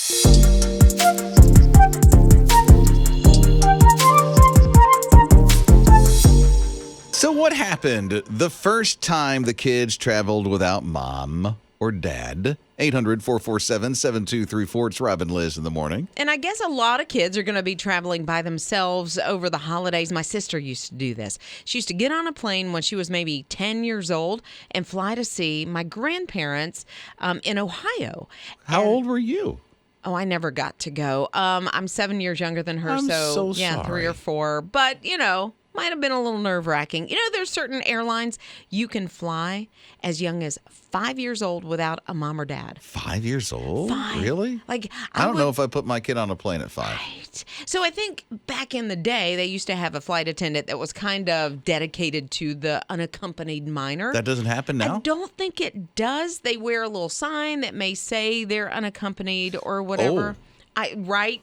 So what happened the first time the kids traveled without mom or dad? 800-447-7234. It's Rob and Lizz in the morning. And I guess a lot of kids are going to be traveling by themselves over the holidays. My sister used to do this. She used to get on a plane when she was maybe 10 years old and fly to see my grandparents in Ohio. How old were you? Oh, I never got to go. I'm 7 years younger than her. I'm so yeah, sorry. 3 or 4. But, might have been a little nerve-wracking. There's certain airlines you can fly as young as 5 years old without a mom or dad. 5 years old? 5. Really? I don't know if I put my kid on a plane at 5. Right. So I think back in the day, they used to have a flight attendant that was kind of dedicated to the unaccompanied minor. That doesn't happen now? I don't think it does. They wear a little sign that may say they're unaccompanied or whatever. Oh. Right.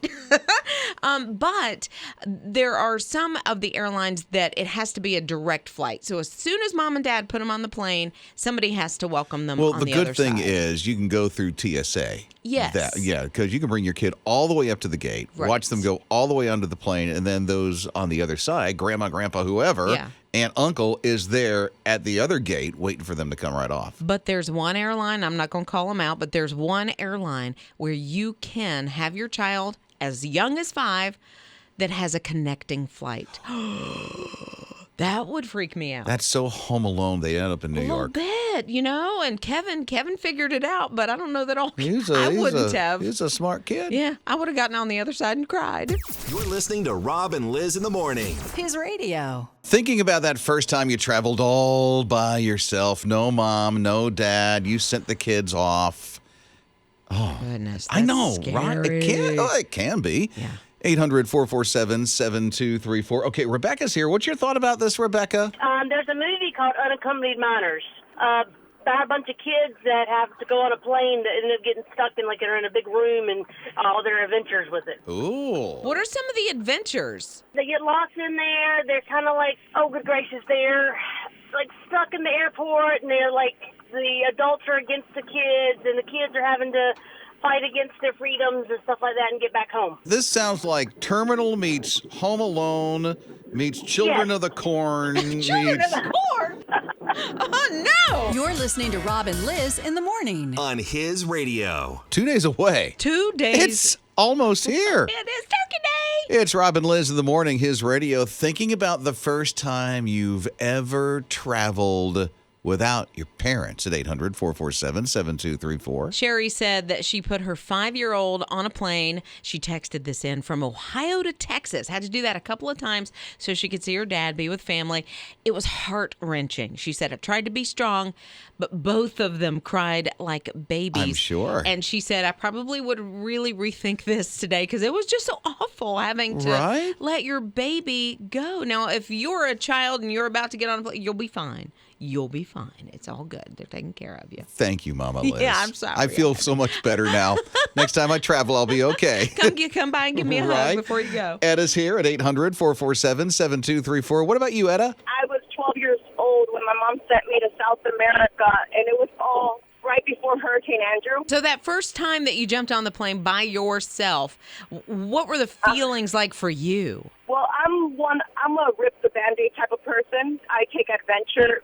But there are some of the airlines that it has to be a direct flight. So as soon as mom and dad put them on the plane, somebody has to welcome them on the other good thing side. is you can go through TSA. Yes. Because you can bring your kid all the way up to the gate, Right. watch them go all the way onto the plane, and then those on the other side, grandma, grandpa, whoever, Yeah. and uncle is there at the other gate waiting for them to come right off. But there's one airline, I'm not going to call them out, but there's one airline where you can have your child as young as 5 that has a connecting flight. That would freak me out. That's so Home Alone. They end up in New York. A little bit, and Kevin figured it out, but I don't know that I He's wouldn't have. He's a smart kid. Yeah, I would have gotten on the other side and cried. You're listening to Rob and Lizz in the morning. His radio. Thinking about that first time you traveled all by yourself, no mom, no dad, you sent the kids off. Oh, goodness. I know, scary. right? It can be. Yeah. 800-447-7234. Okay, Rebecca's here. What's your thought about this, Rebecca? There's a movie called Unaccompanied Minors. About a bunch of kids that have to go on a plane that end up getting stuck they're in a big room and all their adventures with it. Ooh. What are some of the adventures? They get lost in there. They're kind of like, oh, good gracious, they're like stuck in the airport, and they're like, the adults are against the kids, and the kids are having to fight against their freedoms and stuff like that and get back home. This sounds like Terminal meets Home Alone meets Children of the Corn Children of the Corn? Oh, no! You're listening to Rob and Lizz in the morning. On His Radio. 2 days away. 2 days. It's almost here. It is Turkey Day. It's Rob and Lizz in the morning, His Radio. Thinking about the first time you've ever traveled without your parents at 800-447-7234. Sherry said that she put her 5-year-old on a plane. She texted this in from Ohio to Texas. Had to do that a couple of times so she could see her dad, be with family. It was heart-wrenching. She said, I tried to be strong, but both of them cried like babies. I'm sure. And she said, I probably would really rethink this today because it was just so awful having to let your baby go. Now, if you're a child and you're about to get on a plane, you'll be fine. You'll be fine. It's all good. They're taking care of you. Thank you, Mama Liz. Yeah, I'm sorry. I feel so much better now. Next time I travel, I'll be okay. Come by and give me a hug before you go. Edda's here at 800-447-7234. What about you, Edda? I was 12 years old when my mom sent me to South America, and it was all right before Hurricane Andrew. So that first time that you jumped on the plane by yourself, what were the feelings like for you? Well, I'm a rip the Band-Aid type of person. I take adventure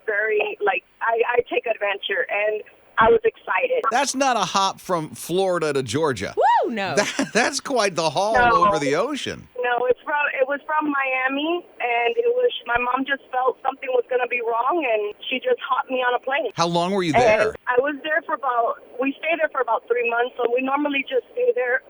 I take adventure, and I was excited. That's not a hop from Florida to Georgia. Woo, no. That's quite the haul over the ocean. No, it was from Miami, and my mom just felt something was going to be wrong, and she just hopped me on a plane. How long were you there? And I was there we stayed there for about 3 months, so we normally just stay there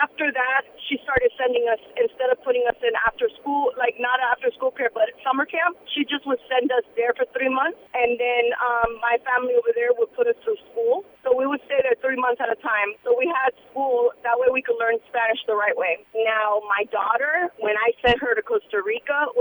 after that, she started sending us, instead of putting us in after school, like not after school care, but summer camp, she just would send us there for 3 months, and then my family over there would put us through school. So we would stay there 3 months at a time. So we had school, that way we could learn Spanish the right way. Now, my daughter, when I sent her to Costa Rica,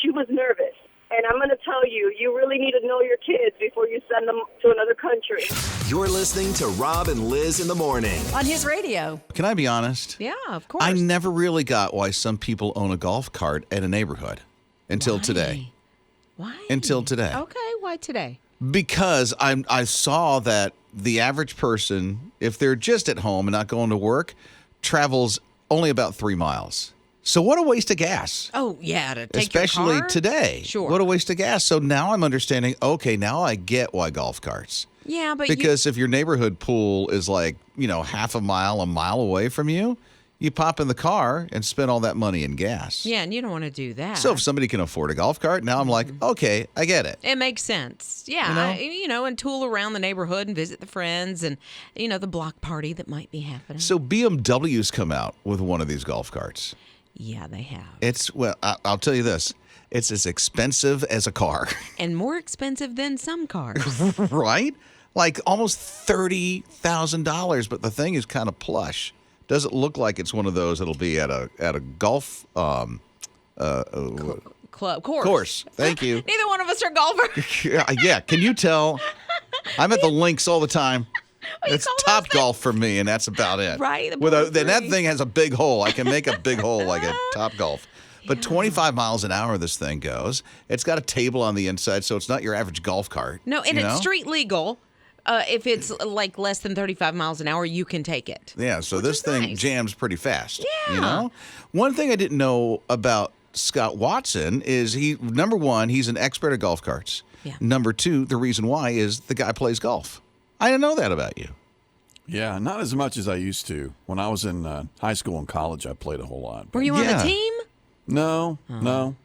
she was nervous. And I'm going to tell you, you really need to know your kids before you send them to another country. You're listening to Rob and Lizz in the morning. On His Radio. Can I be honest? Yeah, of course. I never really got why some people own a golf cart at a neighborhood until today. Why? Until today. Okay, why today? Because I saw that the average person, if they're just at home and not going to work, travels only about 3 miles. So what a waste of gas. Oh, yeah, to take Especially your car? today. Sure. What a waste of gas. So now I'm understanding, okay, now I get why golf carts. Yeah, but Because if your neighborhood pool is like, half a mile away from you, you pop in the car and spend all that money in gas. yeah, and you don't want to do that. So if somebody can afford a golf cart, now I'm like, okay, I get it. It makes sense. Yeah, and tool around the neighborhood and visit the friends and, the block party that might be happening. So BMW's come out with one of these golf carts. Yeah, they have. I'll tell you this. It's as expensive as a car. And more expensive than some cars. Right? Like almost $30,000, but the thing is kind of plush. Doesn't look like it's one of those that'll be at a golf Club course. Thank you. Neither one of us are golfers. Yeah. Can you tell? I'm at the links all the time. It's call Top those Golf for me, and that's about it. Right, the Then that par thing has a big hole. I can make a big hole like a Top Golf. But 25 miles an hour this thing goes. It's got a table on the inside, so it's not your average golf cart. No, and it's street legal. If it's like less than 35 miles an hour, you can take it. Yeah, so this thing nice. jams pretty fast. Yeah. One thing I didn't know about Scott Watson is number one, he's an expert at golf carts. Yeah. Number two, the reason why is the guy plays golf. I didn't know that about you. Yeah, not as much as I used to. When I was in high school and college, I played a whole lot. Were you on Yeah. the team? No,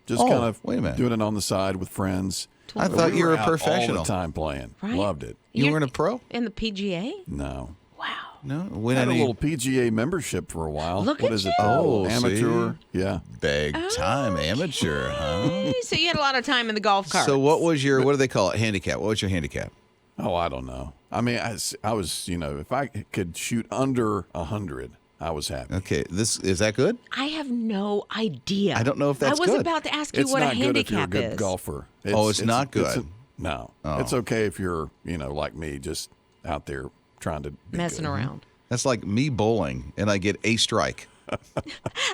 just kind of wait a minute. doing it on the side with friends. I thought you were a out professional. all the time playing. Right. Loved it. You You're weren't a pro? In the PGA? No. Wow. No. I had a little PGA membership for a while. Look What at is it? you. Oh, amateur. see? Yeah. Big time amateur, huh? Hey, so you had a lot of time in the golf cart. So what do they call it? Handicap. What was your handicap? Oh, I don't know. I mean, I was, if I could shoot under 100, I was happy. Okay, is that good? I have no idea. I don't know if that's I was good. about to ask you It's what a not good if you're a handicap good is. golfer. It's not good. No. Oh. It's okay if you're, like me, just out there trying to be Messing good. around. That's like me bowling, and I get a strike.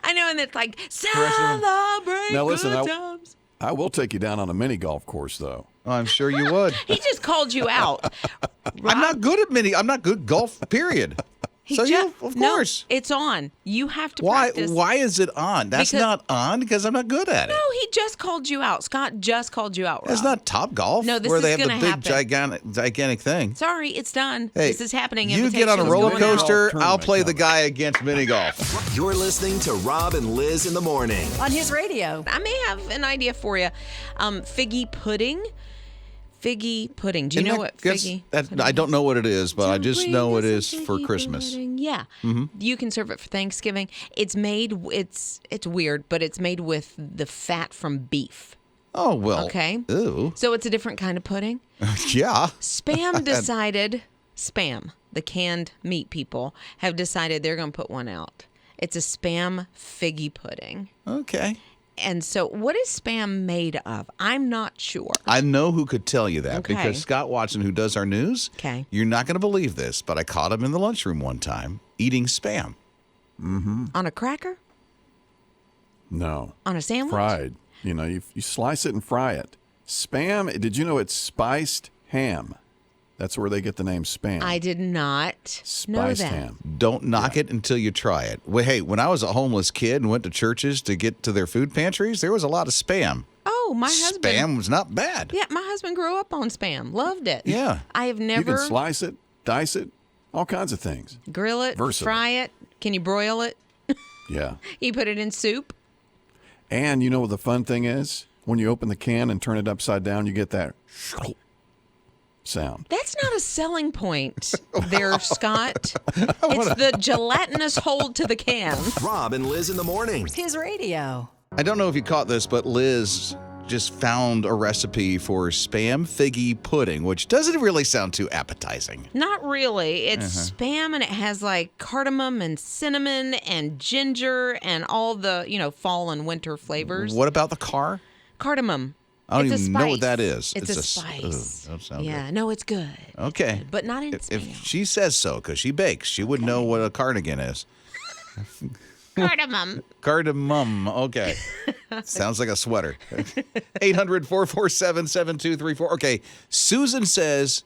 I know, and it's like, celebrate Now, listen, good times. I will take you down on a mini golf course, though. Oh, I'm sure you would. He just called you out. I'm not good at I'm not good golf, period. Of No, course. it's on. You have to Why? practice. Why is it on? That's Because- not on because I'm not good at it. No, he just called you out. Scott just called you out, Rob. It's not Top Golf. No, this where they is have the gonna big happen. gigantic thing. Sorry, it's done. Hey, This is happening. You get on a Invitation's roller going out. coaster. Golf I'll play the tournament guy against mini golf. You're listening to Rob and Liz in the morning. On his radio. I may have an idea for you. Figgy pudding. Figgy pudding. Do you know what figgy? I don't know what it is, but I just know it is for Figgy Christmas. pudding. Yeah, you can serve it for Thanksgiving. It's made. It's weird, but it's made with the fat from beef. Oh well. Okay. Ooh. So it's a different kind of pudding. Yeah. Spam decided. Spam, the canned meat people, have decided they're going to put one out. It's a Spam figgy pudding. Okay. And so, what is Spam made of? I'm not sure. I know who could tell you that Okay. because Scott Watson, who does our news, Okay. you're not going to believe this, but I caught him in the lunchroom one time eating Spam. On a cracker? No. On a sandwich? Fried. You slice it and fry it. Spam, did you know it's spiced ham? That's where they get the name Spam. I did not know Spiced that. ham. Don't knock it until you try it. Well, hey, when I was a homeless kid and went to churches to get to their food pantries, there was a lot of Spam. Oh, my husband. Spam was not bad. Yeah, my husband grew up on Spam. Loved it. Yeah. I have You never can slice it, dice it, all kinds of things. grill it, Versatile. fry it. Can you broil it? Yeah. You put it in soup. And you know what the fun thing is? When you open the can and turn it upside down, you get that sound. That's not a selling point there, Scott. It's the gelatinous hold to the can. Rob and Liz in the morning. His radio. I don't know if you caught this, but Liz just found a recipe for Spam figgy pudding, which doesn't really sound too appetizing. Not really. It's Spam, and it has like cardamom and cinnamon and ginger and all the, fall and winter flavors. What about the car? Cardamom. I don't It's a even know what spice. that is. It's a s- spice. Ugh, that sounds Yeah, no, it's good. good. Okay. But not in If Spam. she says so, because she bakes, she would know what a cardigan is. Cardamom. Cardamom. Okay. Sounds like a sweater. 800-447-7234. Okay. Susan says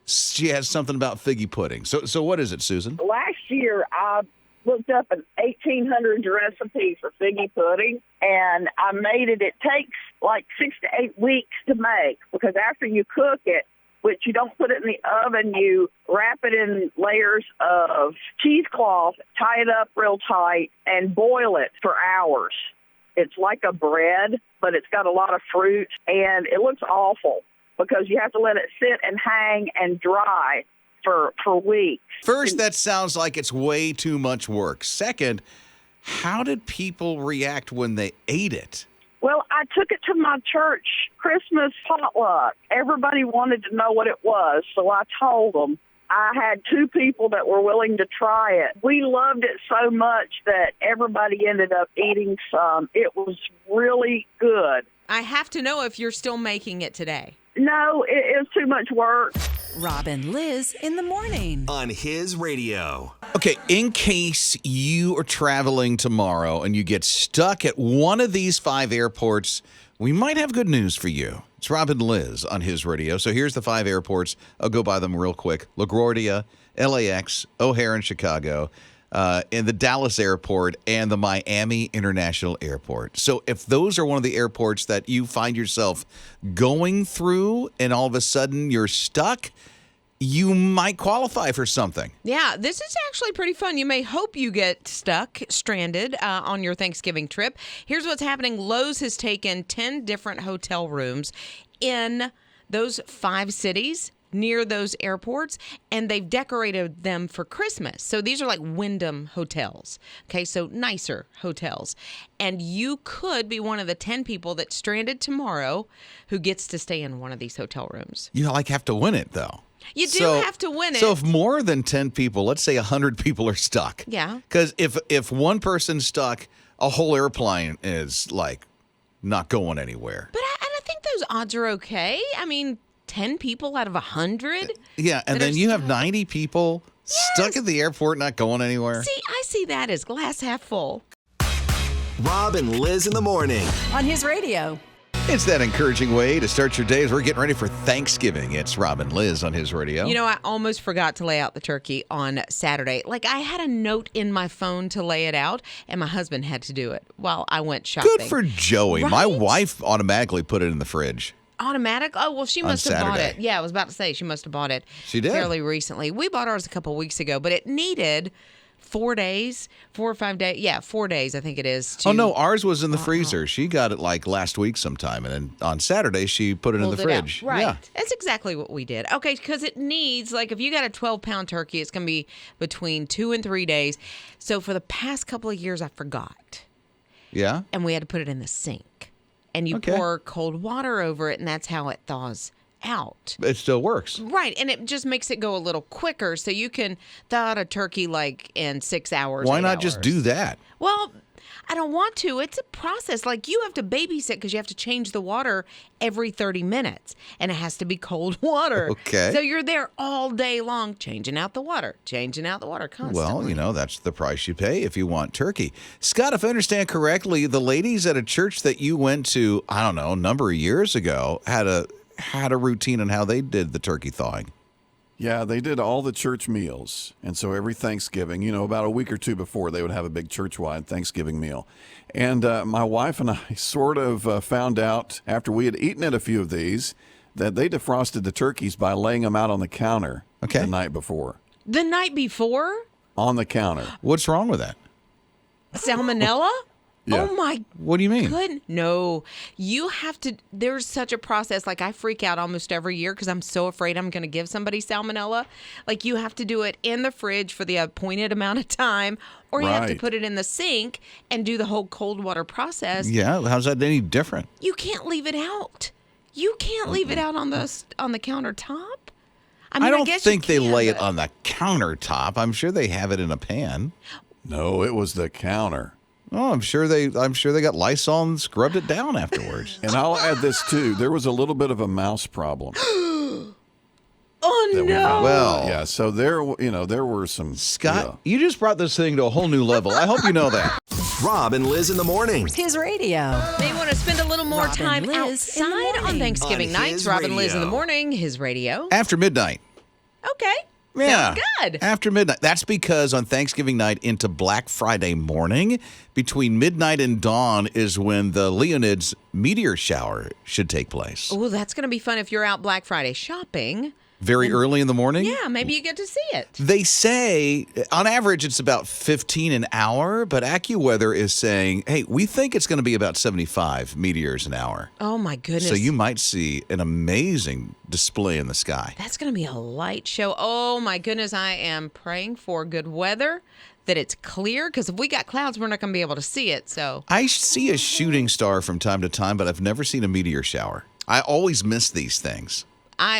she has something about figgy pudding. So what is it, Susan? Last year, I looked up an 1800 recipe for figgy pudding, and I made it. It takes like 6 to 8 weeks to make because after you cook it, which you don't put it in the oven, you wrap it in layers of cheesecloth, tie it up real tight, and boil it for hours. It's like a bread, but it's got a lot of fruit, and it looks awful because you have to let it sit and hang and dry for weeks. First, that sounds like it's way too much work. Second, how did people react when they ate it? Well, I took it to my church Christmas potluck. Everybody wanted to know what it was, so I told them. I had 2 people that were willing to try it. We loved it so much that everybody ended up eating some. It was really good. I have to know if you're still making it today. No, it is too much work. Rob and Lizz in the morning. On his radio. Okay, in case you are traveling tomorrow and you get stuck at one of these 5 airports, we might have good news for you. It's Rob and Lizz on his radio. So here's the 5 airports. I'll go by them real quick. LaGuardia, LAX, O'Hare in Chicago, and the Dallas airport, and the Miami International Airport. So if those are one of the airports that you find yourself going through and all of a sudden you're stuck, you might qualify for something. Yeah, this is actually pretty fun. You may hope you get stranded on your Thanksgiving trip. Here's what's happening. Lowe's has taken 10 different hotel rooms in those 5 cities near those airports, and they've decorated them for Christmas. So these are like Wyndham hotels. Okay, so nicer hotels. And you could be one of the 10 people that's stranded tomorrow who gets to stay in one of these hotel rooms. You have to win it, though. You do have to win it. So if more than 10 people, let's say 100 people are stuck. Yeah. Because if one person's stuck, a whole airplane is like not going anywhere. But I think those odds are okay. I mean, 10 people out of 100? Yeah, and then you have 90 people stuck at the airport not going anywhere. See, I see that as glass half full. Rob and Lizz in the morning. On his radio. It's that encouraging way to start your day as we're getting ready for Thanksgiving. It's Rob and Lizz on his radio. You know, I almost forgot to lay out the turkey on Saturday. Like, I had a note in my phone to lay it out, and my husband had to do it while I went shopping. Good for Joey. Right? My wife automatically put it in the fridge. Automatic? Oh, well, she must have bought Saturday. it. Yeah, I was about to say she must have bought it. She did. Fairly recently. We bought ours a couple weeks ago, but it needed 4 days, 4 or 5 days. Yeah, 4 days, I think it is. Oh, no, ours was in the freezer. She got it like last week sometime, and then on Saturday she put it in the fridge. Right. Yeah. That's exactly what we did. Okay, because it needs, like, if you got a 12-pound turkey, it's going to be between 2 and 3 days. So for the past couple of years, I forgot. Yeah? And we had to put it in the sink. And you pour cold water over it, and that's how it thaws out. It still works. Right, and it just makes it go a little quicker, so you can thaw out a turkey like in 6 hours. Why 8 not hours. just do that? Well, I don't want to. It's a process. Like, you have to babysit because you have to change the water every 30 minutes, and it has to be cold water. Okay. So you're there all day long changing out the water constantly. Well, that's the price you pay if you want turkey. Scott, if I understand correctly, the ladies at a church that you went to, I don't know, a number of years ago, had a routine on how they did the turkey thawing. Yeah, they did all the church meals. And so every Thanksgiving, about a week or 2 before, they would have a big church-wide Thanksgiving meal. And my wife and I sort of found out after we had eaten at a few of these that they defrosted the turkeys by laying them out on the counter the night before. The night before? On the counter. What's wrong with that? Salmonella? Yeah. Oh, my. What do you mean? Good. No, you have to. There's such a process. Like, I freak out almost every year because I'm so afraid I'm going to give somebody salmonella. Like, you have to do it in the fridge for the appointed amount of time, or you have to put it in the sink and do the whole cold water process. Yeah, how's that any different? You can't leave it out. You can't leave it out on the countertop. I mean, don't guess think you they can, lay it but- on the countertop. I'm sure they have it in a pan. No, it was the counter. Oh, I'm sure they got Lysol and scrubbed it down afterwards. And I'll add this too. There was a little bit of a mouse problem. Oh that we no. found. Well. Yeah, so there were some... Scott, you just brought this thing to a whole new level. I hope you know that. Rob and Liz in the morning. His radio. They want to spend a little more Rob and time Liz in the outside on morning. Thanksgiving On nights. His Rob and Liz in the Radio. morning, his radio. After midnight. Okay. Yeah. Sounds good. After midnight. That's because on Thanksgiving night into Black Friday morning, between midnight and dawn is when the Leonids meteor shower should take place. Oh, that's going to be fun if you're out Black Friday shopping. Very early in the morning? Yeah, maybe you get to see it. They say, on average, it's about 15 an hour, but AccuWeather is saying, hey, we think it's going to be about 75 meteors an hour. Oh, my goodness. So you might see an amazing display in the sky. That's going to be a light show. Oh, my goodness. I am praying for good weather, that it's clear, because if we got clouds, we're not going to be able to see it. So I see a shooting star from time to time, but I've never seen a meteor shower. I always miss these things.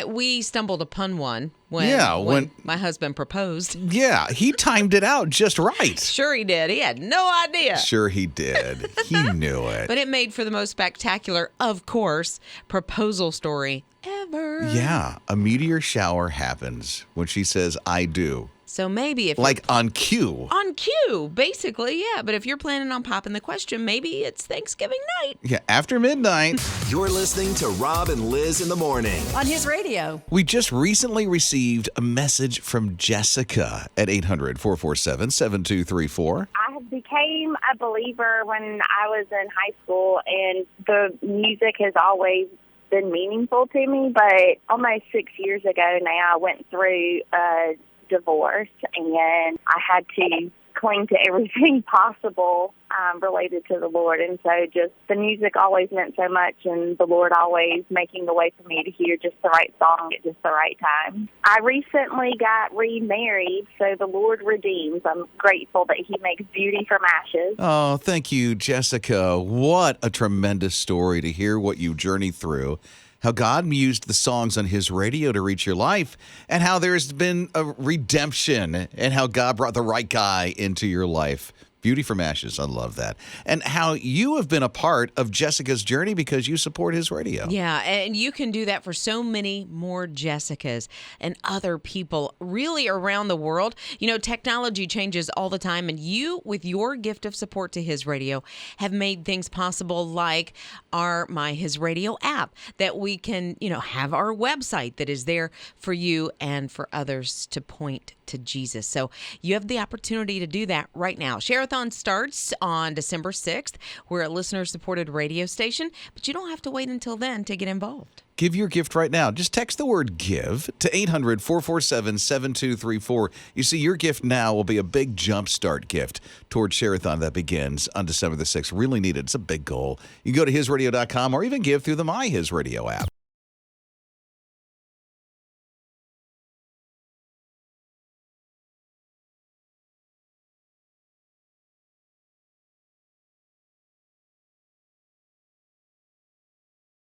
we stumbled upon one when, when my husband proposed. Yeah, he timed it out just right. Sure he did. He had no idea. Sure he did. He knew it. But it made for the most spectacular, of course, proposal story ever. Yeah, a meteor shower happens when she says, I do. So maybe if Like on cue. on cue, basically, yeah. But if you're planning on popping the question, maybe it's Thanksgiving night. Yeah, after midnight. You're listening to Rob and Liz in the morning. On his radio. We just recently received a message from Jessica at 800-447-7234. I became a believer when I was in high school, and the music has always been meaningful to me. But almost 6 years ago now, I went through a divorce, and I had to cling to everything possible related to the Lord. And so just the music always meant so much, and the Lord always making the way for me to hear just the right song at just the right time. I recently got remarried, so the Lord redeems. I'm grateful that He makes beauty from ashes. Oh, thank you, Jessica. What a tremendous story to hear what you journeyed through. How God used the songs on His radio to reach your life, and how there's been a redemption, and how God brought the right guy into your life. Beauty from ashes. I love that. And how you have been a part of Jessica's journey because you support His radio. Yeah, and you can do that for so many more Jessicas and other people really around the world. You know, technology changes all the time, and you, with your gift of support to His radio, have made things possible like our My HISRadio app, that we can, have our website that is there for you and for others to point to Jesus. So you have the opportunity to do that right now. Sharathon starts on December 6th. We're a listener-supported radio station, but you don't have to wait until then to get involved. Give your gift right now. Just text the word GIVE to 800-447-7234. You see, your gift now will be a big jumpstart gift toward Sharathon that begins on December the 6th. Really needed. It's a big goal. You can go to hisradio.com or even give through the My HISRadio app.